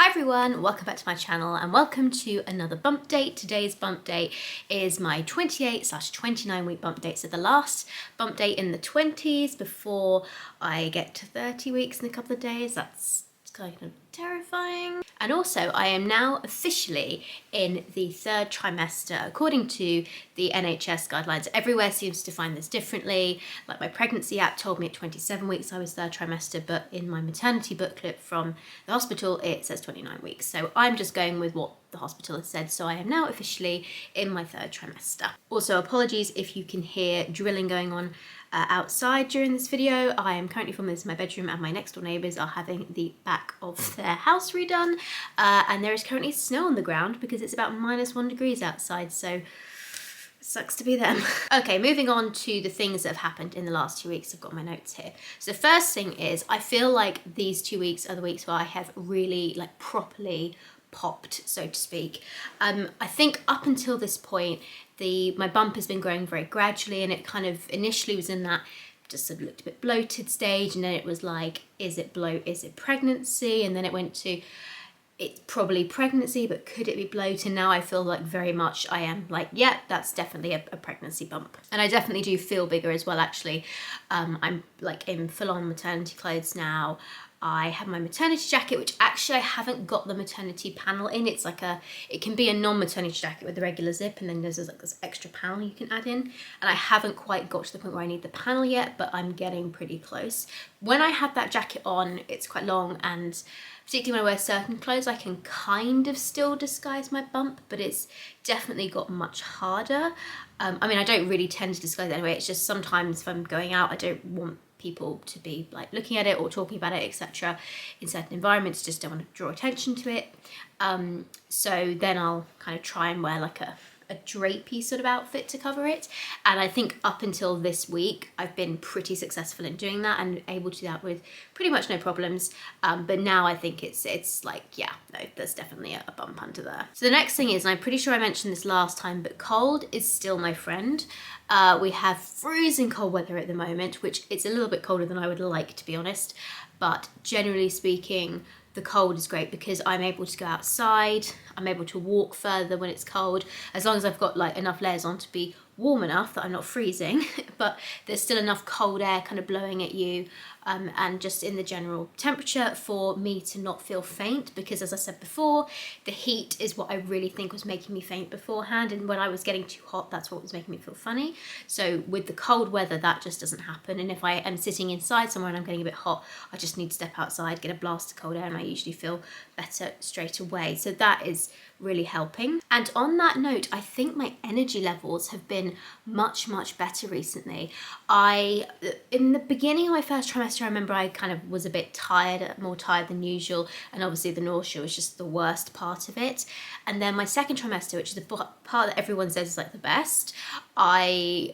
Hi everyone, welcome back to my channel and welcome to another bump date. Today's bump date is my 28/29 week bump date. So the last bump date in the 20s before I get to 30 weeks in a couple of days. That's kind of terrifying. And also I am now officially in the third trimester according to the NHS guidelines. Everywhere seems to define this differently. Like my pregnancy app told me at 27 weeks I was third trimester, but in my maternity booklet from the hospital it says 29 weeks. So I'm just going with what the hospital has said. So I am now officially in my third trimester. Also apologies if you can hear drilling going on outside during this video. I am currently filming this in my bedroom and my next door neighbours are having the back of their house redone and there is currently snow on the ground because it's about -1 degrees outside, so sucks to be them. Okay, moving on to the things that have happened in the last 2 weeks. I've got my notes here. So the first thing is I feel like these 2 weeks are the weeks where I have really like properly popped, so to speak. I think up until this point my bump has been growing very gradually, and it kind of initially was in that just sort of looked a bit bloated stage, and then it was like, is it pregnancy? And then it went to, it's probably pregnancy, but could it be bloated? Now I feel like very much I am like, yeah, that's definitely a pregnancy bump. And I definitely do feel bigger as well, actually. I'm like in full-on maternity clothes now. I have my maternity jacket, which actually I haven't got the maternity panel in. It's like it can be a non-maternity jacket with the regular zip, and then there's like this extra panel you can add in. And I haven't quite got to the point where I need the panel yet, but I'm getting pretty close. When I have that jacket on, it's quite long, and particularly when I wear certain clothes, I can kind of still disguise my bump, but it's definitely got much harder. I mean, I don't really tend to disguise it anyway. It's just sometimes if I'm going out, I don't want people to be like looking at it or talking about it, etc. in certain environments, just don't want to draw attention to it. So then I'll kind of try and wear like a drapey sort of outfit to cover it. And I think up until this week, I've been pretty successful in doing that and able to do that with pretty much no problems. But now I think it's like, yeah, no, there's definitely a bump under there. So the next thing is, and I'm pretty sure I mentioned this last time, but cold is still my friend. We have freezing cold weather at the moment, which it's a little bit colder than I would like, to be honest. But generally speaking, the cold is great because I'm able to go outside, I'm able to walk further when it's cold, as long as I've got like enough layers on to be warm enough that I'm not freezing, but there's still enough cold air kind of blowing at you and just in the general temperature for me to not feel faint, because as I said before, the heat is what I really think was making me faint beforehand, and when I was getting too hot, that's what was making me feel funny. So with the cold weather, that just doesn't happen, and if I am sitting inside somewhere and I'm getting a bit hot, I just need to step outside, get a blast of cold air, and I usually feel better straight away. So that is really helping. And on that note, I think my energy levels have been much better recently. In the beginning of my first trimester, I remember I kind of was a bit tired, more tired than usual, and obviously the nausea was just the worst part of it. And then my second trimester, which is the part that everyone says is like the best, I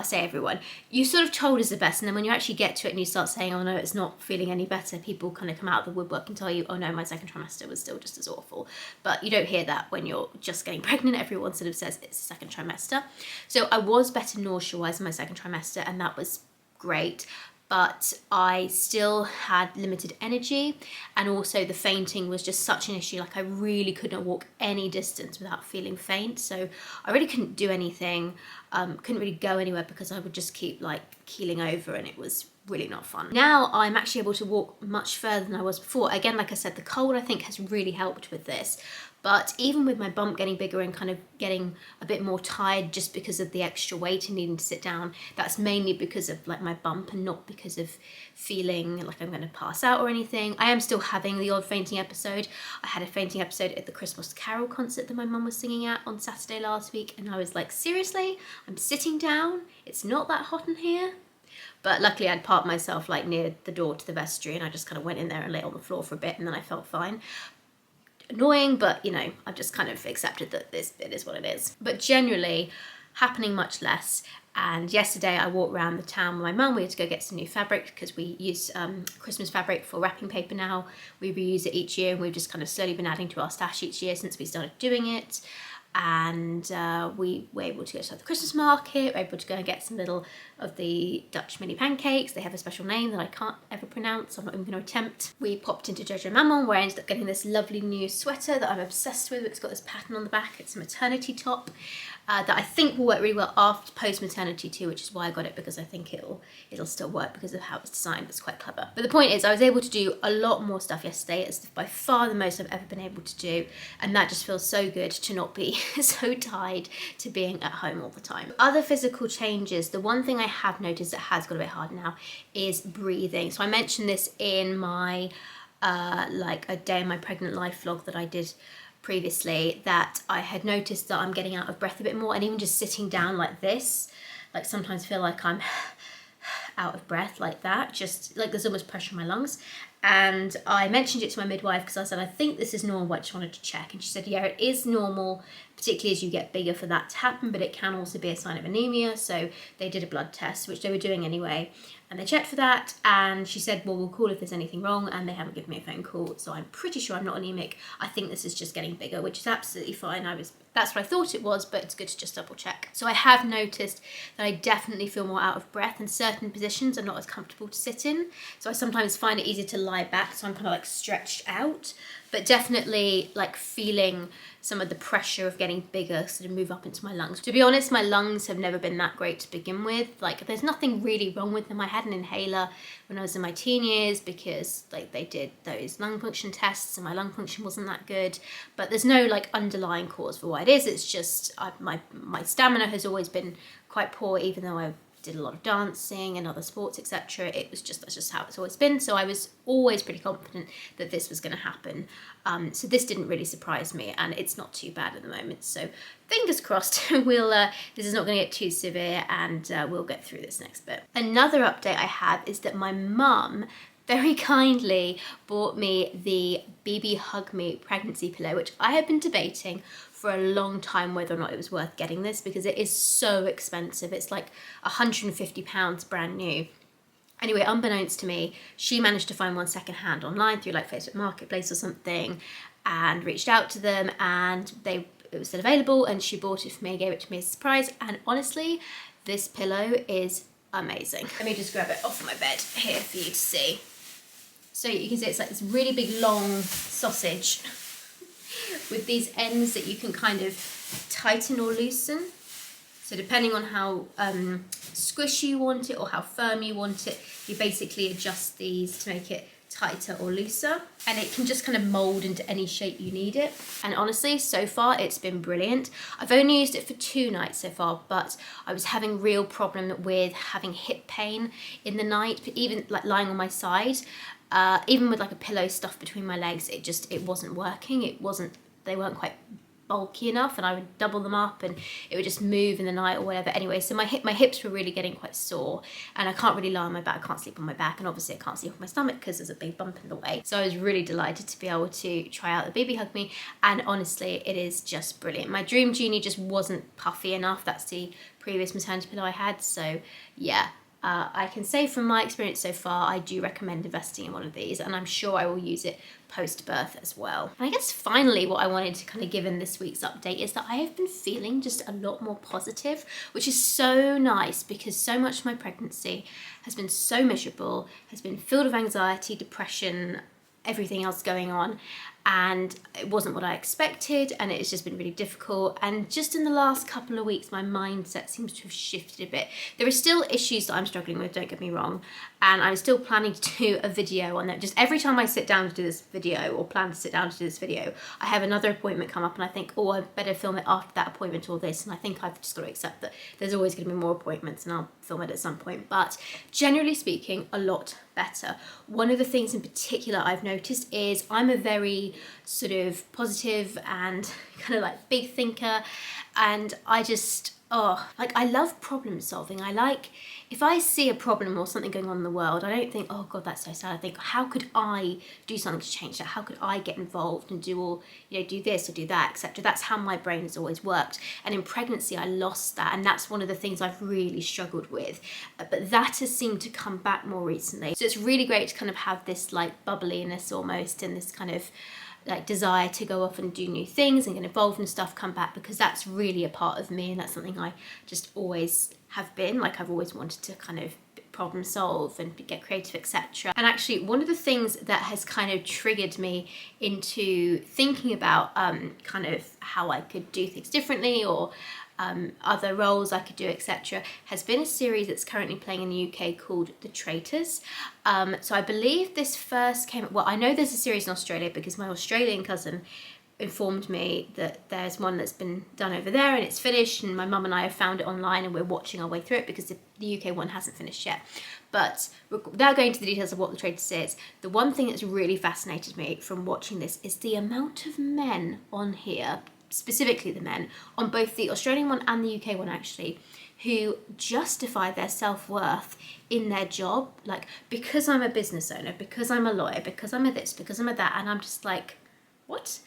say everyone, you sort of told is the best, and then when you actually get to it and you start saying, oh no, it's not feeling any better, people kind of come out of the woodwork and tell you, oh no, my second trimester was still just as awful. But you don't hear that when you're just getting pregnant. Everyone sort of says it's the second trimester. So I was better nausea-wise in my second trimester, and that was great. But I still had limited energy, and also the fainting was just such an issue. Like I really couldn't walk any distance without feeling faint. So I really couldn't do anything, couldn't really go anywhere because I would just keep like keeling over, and it was really not fun. Now I'm actually able to walk much further than I was before. Again, like I said, the cold I think has really helped with this. But even with my bump getting bigger and kind of getting a bit more tired just because of the extra weight and needing to sit down, that's mainly because of like my bump and not because of feeling like I'm going to pass out or anything. I am still having the odd fainting episode. I had a fainting episode at the Christmas Carol concert that my mum was singing at on Saturday last week, and I was like, seriously? I'm sitting down? It's not that hot in here? But luckily I'd parked myself like near the door to the vestry, and I just kind of went in there and lay on the floor for a bit, and then I felt fine. Annoying, but you know, I've just kind of accepted that it is what it is. But generally happening much less. And yesterday I walked around the town with my mum. We had to go get some new fabric because we use Christmas fabric for wrapping paper now. We reuse it each year, and we've just kind of slowly been adding to our stash each year since we started doing it. and we were able to go to the Christmas market, we're able to go and get some little of the Dutch mini pancakes. They have a special name that I can't ever pronounce, so I'm not even going to attempt. We popped into Jojo Maman, where I ended up getting this lovely new sweater that I'm obsessed with. It's got this pattern on the back. It's a maternity top that I think will work really well after post-maternity too, which is why I got it, because I think it'll still work because of how it's designed. It's quite clever. But the point is, I was able to do a lot more stuff yesterday. It's by far the most I've ever been able to do, and that just feels so good to not be so tied to being at home all the time. Other physical changes, the one thing I have noticed that has got a bit hard now is breathing. So I mentioned this in my like a day in my pregnant life vlog that I did previously, that I had noticed that I'm getting out of breath a bit more, and even just sitting down like this, like sometimes feel like I'm out of breath like that, just like there's almost pressure in my lungs. And I mentioned it to my midwife because I said, I think this is normal, I just wanted to check. And she said, yeah, it is normal, particularly as you get bigger, for that to happen, but it can also be a sign of anemia. So they did a blood test, which they were doing anyway, and they checked for that, and she said, well, we'll call if there's anything wrong, and they haven't given me a phone call, so I'm pretty sure I'm not anemic. I think this is just getting bigger, which is absolutely fine. That's what I thought it was, but it's good to just double check. So I have noticed that I definitely feel more out of breath, and certain positions I'm not as comfortable to sit in. So I sometimes find it easier to lie back, so I'm kind of like stretched out, but definitely like feeling some of the pressure of getting bigger sort of move up into my lungs. To be honest, my lungs have never been that great to begin with. Like there's nothing really wrong with them. I had an inhaler when I was in my teen years because like they did those lung function tests and my lung function wasn't that good, but there's no like underlying cause for why it is. It's just my stamina has always been quite poor, even though I did a lot of dancing and other sports, etc. That's just how it's always been. So I was always pretty confident that this was going to happen. So this didn't really surprise me, and it's not too bad at the moment. So fingers crossed, this is not going to get too severe, and we'll get through this next bit. Another update I have is that my mum very kindly bought me the BB Hug Me pregnancy pillow, which I have been debating for a long time whether or not it was worth getting this, because it is so expensive. It's like £150 brand new. Anyway, unbeknownst to me, she managed to find one secondhand online through like Facebook Marketplace or something, and reached out to them, and it was still available, and she bought it for me, gave it to me as a surprise. And honestly, this pillow is amazing. Let me just grab it off my bed here for you to see. So you can see it's like this really big long sausage with these ends that you can kind of tighten or loosen. So depending on how squishy you want it or how firm you want it, you basically adjust these to make it tighter or looser, and it can just kind of mold into any shape you need it. And honestly, so far it's been brilliant. I've only used it for 2 nights so far, but I was having real problem with having hip pain in the night, but even like lying on my side, even with like a pillow stuffed between my legs, it wasn't working. They weren't quite bulky enough, and I would double them up and it would just move in the night or whatever. Anyway, so my hips were really getting quite sore, and I can't really lie on my back, I can't sleep on my back, and obviously I can't sleep on my stomach because there's a big bump in the way. So I was really delighted to be able to try out the BB Hug Me, and honestly it is just brilliant. My Dream Genie just wasn't puffy enough. That's the previous maternity pillow I had, so yeah. I can say from my experience so far, I do recommend investing in one of these, and I'm sure I will use it post-birth as well. And I guess finally what I wanted to kind of give in this week's update is that I have been feeling just a lot more positive, which is so nice, because so much of my pregnancy has been so miserable, has been filled with anxiety, depression, everything else going on, and it wasn't what I expected, and it's just been really difficult. And just in the last couple of weeks, my mindset seems to have shifted a bit. There are still issues that I'm struggling with, don't get me wrong, and I'm still planning to do a video on that. Just every time I sit down to do this video, or plan to sit down to do this video, I have another appointment come up, and I think, oh, I better film it after that appointment or this, and I think I've just got to accept that there's always going to be more appointments, and I'll film it at some point. But generally speaking, a lot better. One of the things in particular I've noticed is I'm a very sort of positive and kind of like big thinker, and I just, like I love problem solving. I like if I see a problem or something going on in the world, I don't think, oh God, that's so sad. I think, how could I do something to change that? How could I get involved and do all, do this or do that, etc. That's how my brain has always worked. And in pregnancy, I lost that. And that's one of the things I've really struggled with. But that has seemed to come back more recently. So it's really great to kind of have this like bubbliness almost, and this kind of like desire to go off and do new things and get involved in stuff come back, because that's really a part of me, and that's something I just always have been. Like, I've always wanted to kind of problem solve and get creative, etc. And actually one of the things that has kind of triggered me into thinking about kind of how I could do things differently, or other roles I could do, etc., has been a series that's currently playing in the UK called The Traitors. So I believe this first came, well, I know there's a series in Australia because my Australian cousin informed me that there's one that's been done over there and it's finished, and my mum and I have found it online and we're watching our way through it because the UK one hasn't finished yet. But without going into the details of what The Traitors is, the one thing that's really fascinated me from watching this is the amount of men on here, specifically the men, on both the Australian one and the UK one actually, who justify their self-worth in their job, like, because I'm a business owner, because I'm a lawyer, because I'm a this, because I'm a that, and I'm just like, what?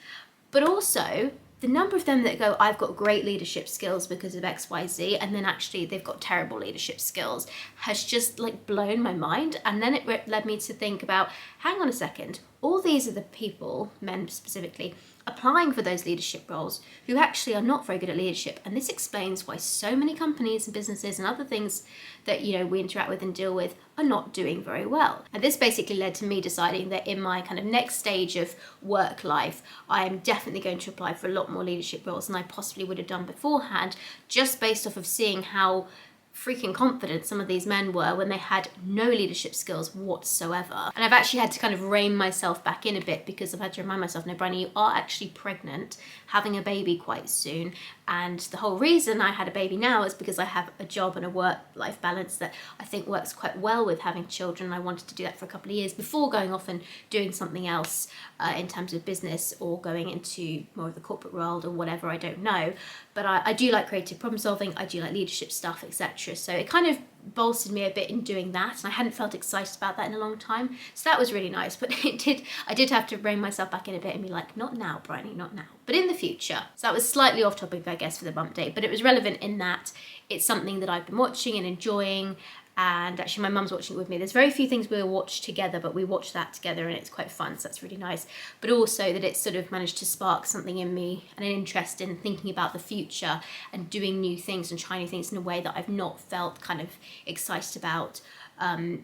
But also, the number of them that go, I've got great leadership skills because of XYZ, and then actually they've got terrible leadership skills, has just like blown my mind. And then it led me to think about, hang on a second, all these are the people, men specifically, applying for those leadership roles who actually are not very good at leadership. And this explains why so many companies and businesses and other things that, we interact with and deal with are not doing very well. And this basically led to me deciding that in my kind of next stage of work life, I am definitely going to apply for a lot more leadership roles than I possibly would have done beforehand, just based off of seeing how freaking confident some of these men were when they had no leadership skills whatsoever. And I've actually had to kind of rein myself back in a bit, because I've had to remind myself, no, Bryony, you are actually pregnant, having a baby quite soon, and the whole reason I had a baby now is because I have a job and a work-life balance that I think works quite well with having children. I wanted to do that for a couple of years before going off and doing something else in terms of business, or going into more of the corporate world or whatever, I don't know. But I do like creative problem solving, I do like leadership stuff, etc. So it kind of bolstered me a bit in doing that, and I hadn't felt excited about that in a long time. So that was really nice, but I did have to rein myself back in a bit and be like, not now, Bryony, not now, but in the future. So that was slightly off topic, I guess, for the bump date, but it was relevant in that it's something that I've been watching and enjoying. And actually my mum's watching it with me. There's very few things we'll watch together, but we watch that together and it's quite fun, so that's really nice. But also that it's sort of managed to spark something in me and an interest in thinking about the future and doing new things and trying new things in a way that I've not felt kind of excited about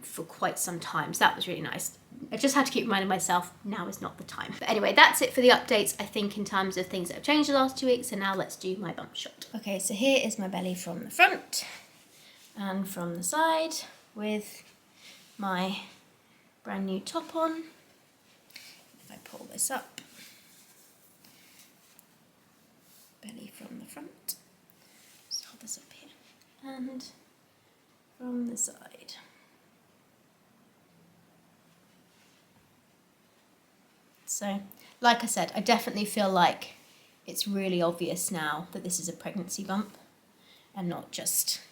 for quite some time. So that was really nice. I just had to keep reminding myself, now is not the time. But anyway, that's it for the updates, I think, in terms of things that have changed the last 2 weeks. And now let's do my bump shot. Okay, so here is my belly from the front and from the side, with my brand new top on. If I pull this up, belly from the front, just hold this up here, and from the side. So, like I said, I definitely feel like it's really obvious now that this is a pregnancy bump and not just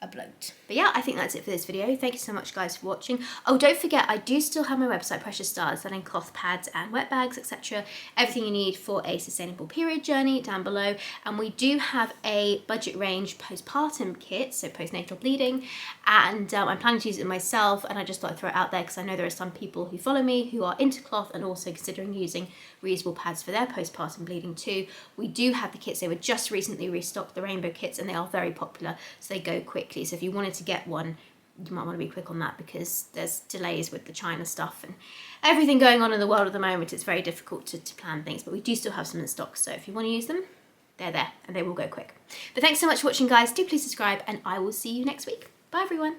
a bloat. But yeah, I think that's it for this video. Thank you so much, guys, for watching. Oh, don't forget, I do still have my website, Precious Stars, selling cloth pads and wet bags, etc. Everything you need for a sustainable period journey down below. And we do have a budget range postpartum kit, so postnatal bleeding, and I'm planning to use it myself, and I just thought I'd throw it out there because I know there are some people who follow me who are into cloth and also considering using reusable pads for their postpartum bleeding too. We do have the kits. They were just recently restocked, the rainbow kits, and they are very popular, so they go quickly. So if you wanted to get one, you might want to be quick on that because there's delays with the China stuff and everything going on in the world at the moment. It's very difficult to plan things, but we do still have some in stock. So if you want to use them, they're there and they will go quick. But thanks so much for watching, guys. Do please subscribe and I will see you next week. Bye, everyone.